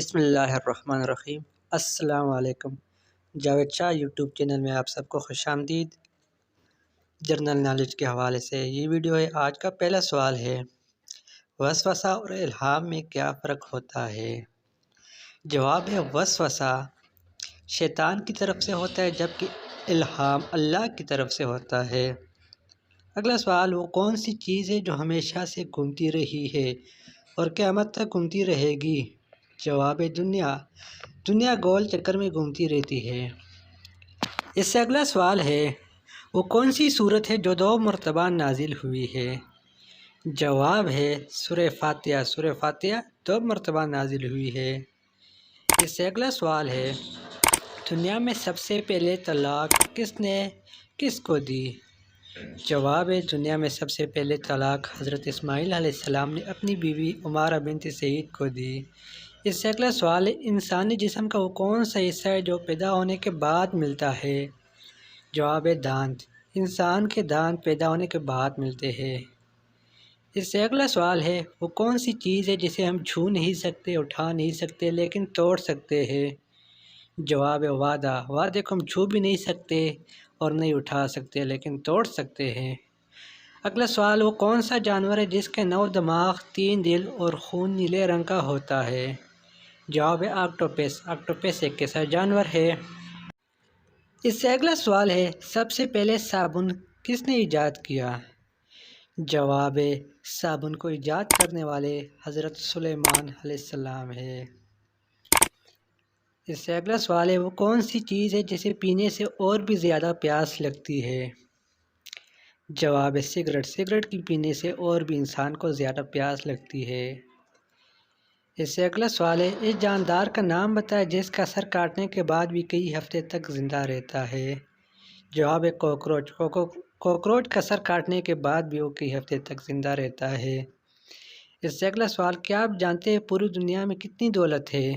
بسم اللہ الرحمن الرحیم۔ السلام علیکم۔ جاوید شاہ یوٹیوب چینل میں آپ سب کو خوش آمدید۔ جنرل نالج کے حوالے سے یہ ویڈیو ہے۔ آج کا پہلا سوال ہے، وسوسہ اور الہام میں کیا فرق ہوتا ہے؟ جواب ہے، وسوسہ شیطان کی طرف سے ہوتا ہے جبکہ الہام اللہ کی طرف سے ہوتا ہے۔ اگلا سوال، وہ کون سی چیز ہے جو ہمیشہ سے گھومتی رہی ہے اور قیامت تک گھومتی رہے گی؟ جواب ہے، دنیا گول چکر میں گھومتی رہتی ہے۔ اس سے اگلا سوال ہے، وہ کون سی سورت ہے جو 2 مرتبہ نازل ہوئی ہے؟ جواب ہے، سورہ فاتحہ۔ سورہ فاتحہ 2 مرتبہ نازل ہوئی ہے۔ اس سے اگلا سوال ہے، دنیا میں سب سے پہلے طلاق کس نے کس کو دی؟ جواب ہے، دنیا میں سب سے پہلے طلاق حضرت اسماعیل علیہ السلام نے اپنی بیوی عمارہ بنت سعید کو دی۔ اس سے اگلا سوال ہے، انسانی جسم کا وہ کون سا حصہ ہے جو پیدا ہونے کے بعد ملتا ہے؟ جواب ہے، دانت۔ انسان کے دانت پیدا ہونے کے بعد ملتے ہیں۔ اس سے اگلا سوال ہے، وہ کون سی چیز ہے جسے ہم چھو نہیں سکتے، اٹھا نہیں سکتے لیکن توڑ سکتے ہیں؟ جواب ہے، وعدہ۔ وعدے کو ہم چھو بھی نہیں سکتے اور نہیں اٹھا سکتے لیکن توڑ سکتے ہیں۔ اگلا سوال، وہ کون سا جانور ہے جس کے 9 دماغ، 3 دل اور خون نیلے رنگ کا ہوتا ہے؟ جواب ہے، آکٹوپس۔ آکٹوپس ایک ایسا جانور ہے۔ اس سے اگلا سوال ہے، سب سے پہلے صابن کس نے ایجاد کیا؟ جواب ہے، صابن کو ایجاد کرنے والے حضرت سلیمان علیہ السلام ہے۔ اس سے اگلا سوال ہے، وہ کون سی چیز ہے جسے پینے سے اور بھی زیادہ پیاس لگتی ہے؟ جواب ہے، سگریٹ۔ سگریٹ کی پینے سے اور بھی انسان کو زیادہ پیاس لگتی ہے۔ اس سے اگلا سوال ہے، اس جاندار کا نام بتائیں جس کا سر کاٹنے کے بعد بھی کئی ہفتے تک زندہ رہتا ہے۔ جواب ہے، کاکروچ۔ کاکروچ کا سر کاٹنے کے بعد بھی وہ کئی ہفتے تک زندہ رہتا ہے۔ اس سے اگلا سوال، کیا آپ جانتے ہیں پوری دنیا میں کتنی دولت ہے؟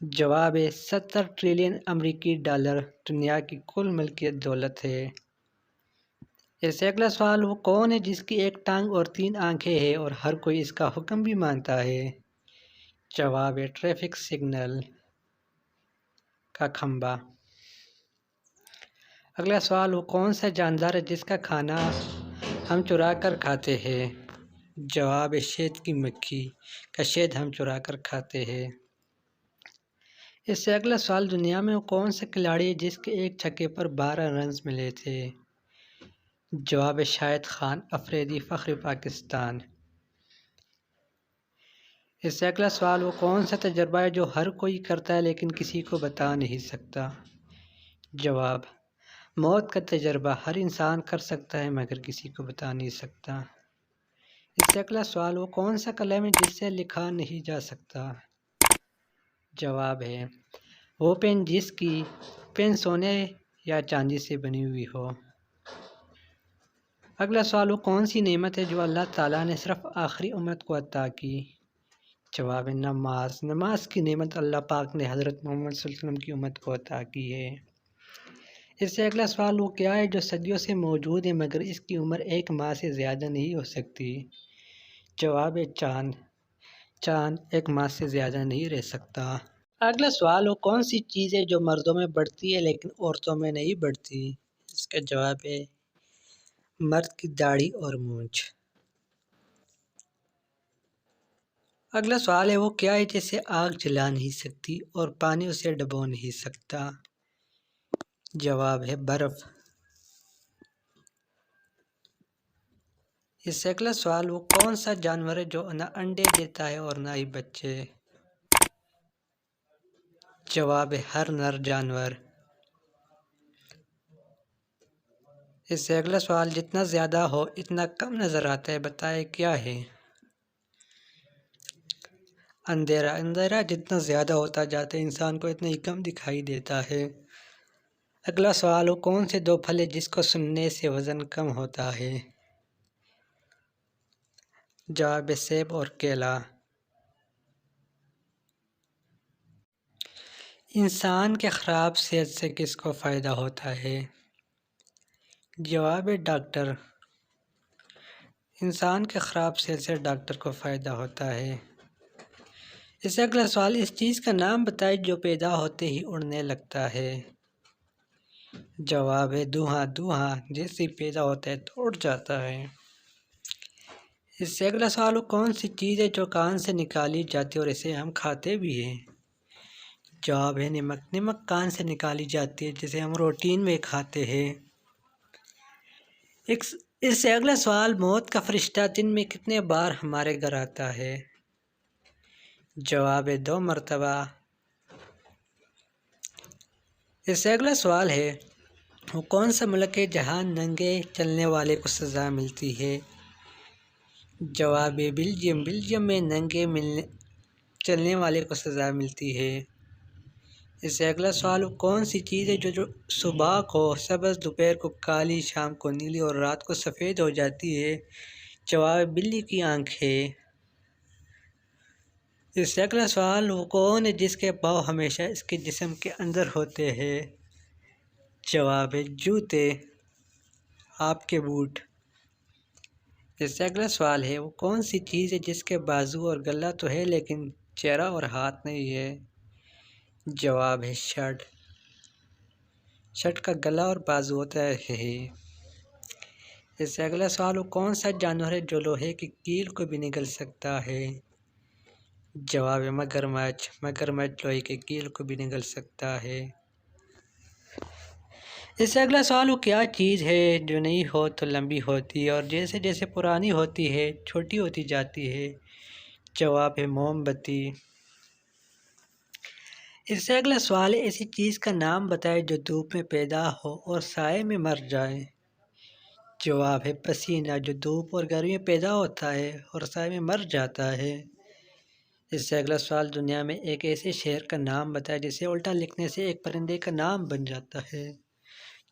جواب ہے، 70 ٹریلین امریکی ڈالر دنیا کی کل ملکیت دولت ہے۔ اس سے اگلا سوال، وہ کون ہے جس کی 1 ٹانگ اور 3 آنکھیں ہیں اور ہر کوئی اس کا حکم بھی مانتا ہے؟ جواب ہے، ٹریفک سگنل کا کھمبا۔ اگلا سوال، وہ کون سا جاندار ہے جس کا کھانا ہم چرا کر کھاتے ہیں؟ جواب ہے، شہد کی مکھی کا شہد ہم چرا کر کھاتے ہیں۔ اس سے اگلا سوال، دنیا میں وہ کون سا کھلاڑی ہے جس کے 1 چھکے پر 12 رنز ملے تھے؟ جواب ہے، شاہد خان افریدی، فخر پاکستان۔ اس سے اگلا سوال، وہ کون سا تجربہ ہے جو ہر کوئی کرتا ہے لیکن کسی کو بتا نہیں سکتا؟ جواب، موت کا تجربہ ہر انسان کر سکتا ہے مگر کسی کو بتا نہیں سکتا۔ اس سے اگلا سوال، وہ کون سا قلم ہے جس سے لکھا نہیں جا سکتا؟ جواب ہے، وہ پین جس کی پین سونے یا چاندی سے بنی ہوئی ہو۔ اگلا سوال، وہ کون سی نعمت ہے جو اللہ تعالیٰ نے صرف آخری امت کو عطا کی؟ جواب ہے، نماز۔ نماز کی نعمت اللہ پاک نے حضرت محمد صلی اللہ علیہ وسلم کی امت کو عطا کی ہے۔ اس سے اگلا سوال، وہ کیا ہے جو صدیوں سے موجود ہے مگر اس کی عمر 1 ماہ سے زیادہ نہیں ہو سکتی؟ جواب ہے، چاند۔ چاند 1 ماہ سے زیادہ نہیں رہ سکتا۔ اگلا سوال، وہ کون سی چیز ہے جو مردوں میں بڑھتی ہے لیکن عورتوں میں نہیں بڑھتی؟ اس کا جواب ہے، مرد کی داڑھی اور مونچھ۔ اگلا سوال ہے، وہ کیا ہے جسے آگ جلا نہیں سکتی اور پانی اسے ڈبو نہیں سکتا؟ جواب ہے، برف۔ اس سے اگلا سوال، وہ کون سا جانور ہے جو نہ انڈے دیتا ہے اور نہ ہی بچے؟ جواب ہے، ہر نر جانور۔ اس سے اگلا سوال، جتنا زیادہ ہو اتنا کم نظر آتا ہے، بتائے کیا ہے؟ اندھیرا۔ اندھیرا جتنا زیادہ ہوتا جاتا ہے انسان کو اتنا ہی کم دکھائی دیتا ہے۔ اگلا سوال، وہ کون سے 2 پھل ہے جس کو سننے سے وزن کم ہوتا ہے؟ جواب ہے، سیب اور کیلا۔ انسان کے خراب صحت سے کس کو فائدہ ہوتا ہے؟ جواب ہے، ڈاکٹر۔ انسان کے خراب صحت سے ڈاکٹر کو فائدہ ہوتا ہے۔ اس سے اگلا سوال، اس چیز کا نام بتائے جو پیدا ہوتے ہی اڑنے لگتا ہے۔ جواب ہے دھواں۔ دھواں جیسے پیدا ہوتا ہے تو اڑ جاتا ہے۔ اس سے اگلا سوال، کون سی چیز ہے جو کان سے نکالی جاتی ہے اور اسے ہم کھاتے بھی ہیں؟ جواب ہے نمک۔ نمک کان سے نکالی جاتی ہے جسے ہم روٹین میں کھاتے ہیں۔ اس سے اگلا سوال، موت کا فرشتہ دن میں کتنے بار ہمارے گھر آتا ہے؟ جواب ہے 2 مرتبہ۔ اس سے اگلا سوال ہے، وہ کون سا ملک ہے جہاں ننگے چلنے والے کو سزا ملتی ہے؟ جواب ہے بیلجیم۔ بیلجیم میں ننگے چلنے والے کو سزا ملتی ہے۔ اس سے اگلا سوال، کون سی چیز ہے جو صبح کو سبز، دوپہر کو کالی، شام کو نیلی اور رات کو سفید ہو جاتی ہے؟ جواب بلی کی آنکھیں۔ اس سے اگلا سوال، وہ کون ہے جس کے پاؤں ہمیشہ اس کے جسم کے اندر ہوتے ہیں؟ جواب ہے جوتے، آپ کے بوٹ۔ اس سے اگلا سوال ہے، وہ کون سی چیز ہے جس کے بازو اور گلا تو ہے لیکن چہرہ اور ہاتھ نہیں ہے؟ جواب ہے شرٹ۔ شرٹ کا گلا اور بازو ہوتا ہے۔ اس سے اگلا سوال، وہ کون سا جانور ہے جو لوہے کی کیل کو بھی نگل سکتا ہے؟ جواب ہے مگرمچھ۔ مگرمچھ لوہے کی کیل کو بھی نگل سکتا ہے۔ اس سے اگلا سوال، وہ کیا چیز ہے جو نئی ہو تو لمبی ہوتی ہے اور جیسے جیسے پرانی ہوتی ہے چھوٹی ہوتی جاتی ہے؟ جواب ہے موم بتی۔ اس سے اگلا سوال ہے، ایسی چیز کا نام بتائے جو دھوپ میں پیدا ہو اور سائے میں مر جائے؟ جواب ہے پسینہ، جو دھوپ اور گرمی میں پیدا ہوتا ہے اور سائے میں مر جاتا ہے۔ اس سے اگلا سوال، دنیا میں ایک ایسے شہر کا نام بتائے جسے الٹا لکھنے سے ایک پرندے کا نام بن جاتا ہے؟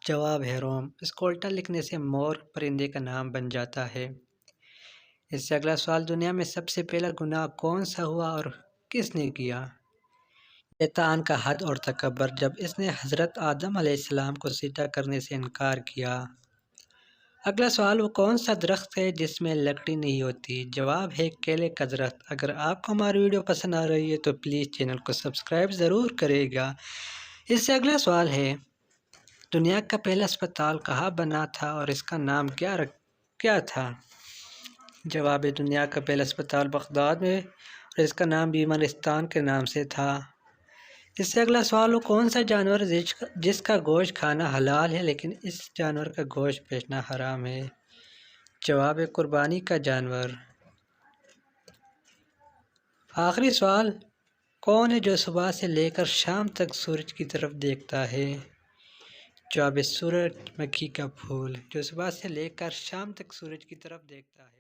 جواب ہے روم۔ اس کو الٹا لکھنے سے مور پرندے کا نام بن جاتا ہے۔ اس سے اگلا سوال، دنیا میں سب سے پہلا گناہ کون سا ہوا اور کس نے کیا؟ شیطان کا حد اور تکبر، جب اس نے حضرت آدم علیہ السلام کو سجدہ کرنے سے انکار کیا۔ اگلا سوال، وہ کون سا درخت ہے جس میں لکڑی نہیں ہوتی؟ جواب ہے کیلے کا درخت۔ اگر آپ کو ہماری ویڈیو پسند آ رہی ہے تو پلیز چینل کو سبسکرائب ضرور کرے گا۔ اس سے اگلا سوال ہے، دنیا کا پہلا اسپتال کہاں بنا تھا اور اس کا نام کیا تھا؟ جواب ہے دنیا کا پہلا اسپتال بغداد میں اور اس کا نام بیمارستان کے نام سے تھا۔ اس سے اگلا سوال، وہ کون سا جانور جس کا گوشت کھانا حلال ہے لیکن اس جانور کا گوشت بیچنا حرام ہے؟ جواب ہے قربانی کا جانور۔ آخری سوال، کون ہے جو صبح سے لے کر شام تک سورج کی طرف دیکھتا ہے؟ جواب ہے سورج مکھی کا پھول، جو صبح سے لے کر شام تک سورج کی طرف دیکھتا ہے۔